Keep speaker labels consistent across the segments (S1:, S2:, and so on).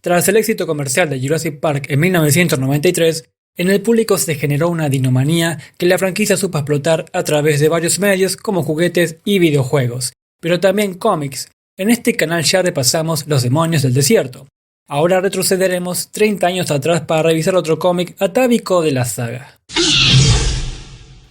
S1: Tras el éxito comercial de Jurassic Park en 1993, en el público se generó una dinomanía que la franquicia supo explotar a través de varios medios como juguetes y videojuegos, pero también cómics. En este canal ya repasamos Los demonios del desierto. Ahora retrocederemos 30 años atrás para revisar otro cómic atávico de la saga.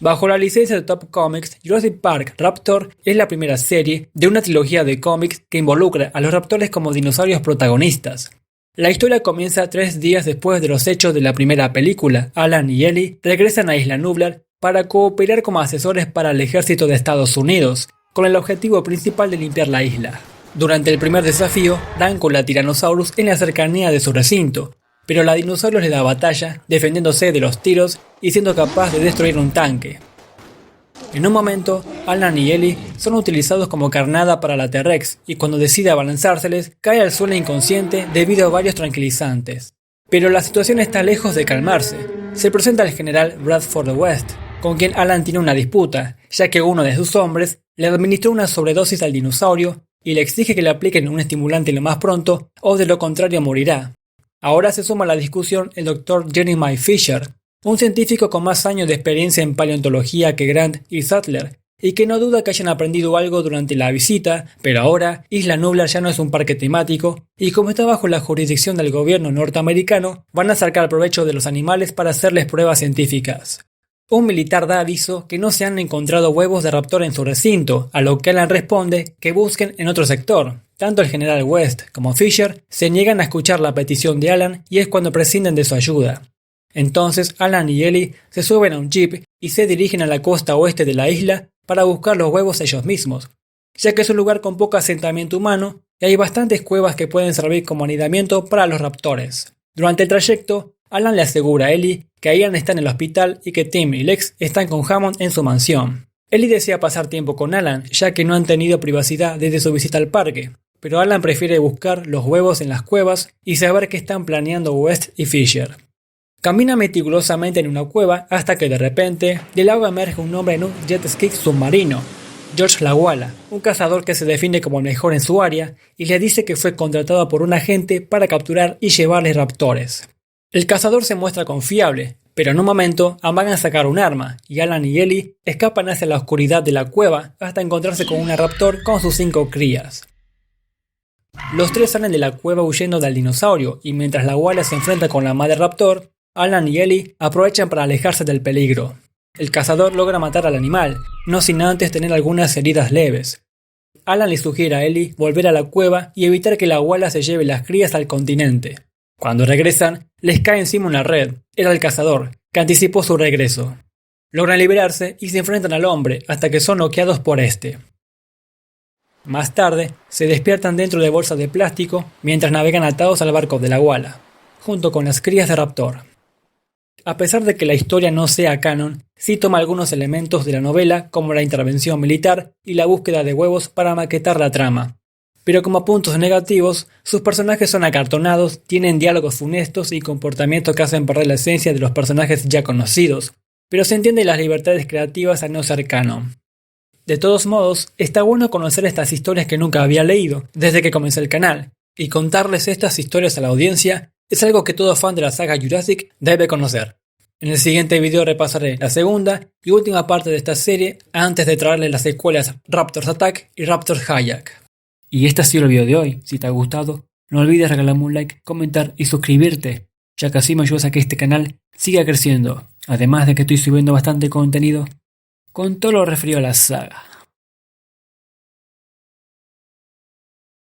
S1: Bajo la licencia de Top Comics, Jurassic Park Raptor es la primera serie de una trilogía de cómics que involucra a los raptores como dinosaurios protagonistas. La historia comienza 3 días después de los hechos de la primera película. Alan y Ellie regresan a Isla Nublar para cooperar como asesores para el ejército de Estados Unidos, con el objetivo principal de limpiar la isla. Durante el primer desafío, dan con la Tyrannosaurus en la cercanía de su recinto, pero la dinosaurio le da batalla, defendiéndose de los tiros y siendo capaz de destruir un tanque. En un momento, Alan y Ellie son utilizados como carnada para la T-Rex y cuando decide abalanzárseles, cae al suelo inconsciente debido a varios tranquilizantes. Pero la situación está lejos de calmarse. Se presenta el general Bradford West, con quien Alan tiene una disputa, ya que uno de sus hombres le administró una sobredosis al dinosaurio y le exige que le apliquen un estimulante lo más pronto o de lo contrario morirá. Ahora se suma a la discusión el Dr. Jeremiah Fisher, un científico con más años de experiencia en paleontología que Grant y Sattler, y que no duda que hayan aprendido algo durante la visita, pero ahora Isla Nublar ya no es un parque temático, y como está bajo la jurisdicción del gobierno norteamericano, van a sacar provecho de los animales para hacerles pruebas científicas. Un militar da aviso que no se han encontrado huevos de raptor en su recinto, a lo que Alan responde que busquen en otro sector. Tanto el general West como Fisher se niegan a escuchar la petición de Alan y es cuando prescinden de su ayuda. Entonces Alan y Ellie se suben a un jeep y se dirigen a la costa oeste de la isla para buscar los huevos ellos mismos, ya que es un lugar con poco asentamiento humano y hay bastantes cuevas que pueden servir como anidamiento para los raptores. Durante el trayecto, Alan le asegura a Ellie que Ian está en el hospital y que Tim y Lex están con Hammond en su mansión. Ellie desea pasar tiempo con Alan, ya que no han tenido privacidad desde su visita al parque, pero Alan prefiere buscar los huevos en las cuevas y saber qué están planeando West y Fisher. Camina meticulosamente en una cueva hasta que de repente del agua emerge un hombre en un jet ski submarino, George Lawala, un cazador que se define como el mejor en su área y le dice que fue contratado por un agente para capturar y llevarle raptores. El cazador se muestra confiable, pero en un momento amagan sacar un arma y Alan y Ellie escapan hacia la oscuridad de la cueva hasta encontrarse con una raptor con sus 5 crías. Los 3 salen de la cueva huyendo del dinosaurio y mientras Lawala se enfrenta con la madre raptor, Alan y Ellie aprovechan para alejarse del peligro. El cazador logra matar al animal, no sin antes tener algunas heridas leves. Alan le sugiere a Ellie volver a la cueva y evitar que Lawala se lleve las crías al continente. Cuando regresan, les cae encima una red. Era el cazador, que anticipó su regreso. Logran liberarse y se enfrentan al hombre hasta que son noqueados por este. Más tarde, se despiertan dentro de bolsas de plástico mientras navegan atados al barco de Lawala, junto con las crías de raptor. A pesar de que la historia no sea canon, sí toma algunos elementos de la novela como la intervención militar y la búsqueda de huevos para maquetar la trama. Pero como puntos negativos, sus personajes son acartonados, tienen diálogos funestos y comportamientos que hacen perder la esencia de los personajes ya conocidos, pero se entienden las libertades creativas al no ser canon. De todos modos, está bueno conocer estas historias que nunca había leído desde que comencé el canal, y contarles estas historias a la audiencia es algo que todo fan de la saga Jurassic debe conocer. En el siguiente video repasaré la segunda y última parte de esta serie antes de traerles las secuelas Raptors Attack y Raptors Kayak. Y este ha sido el video de hoy. Si te ha gustado, no olvides regalarme un like, comentar y suscribirte, ya que así me ayudas a que este canal siga creciendo. Además de que estoy subiendo bastante contenido con todo lo referido a la saga.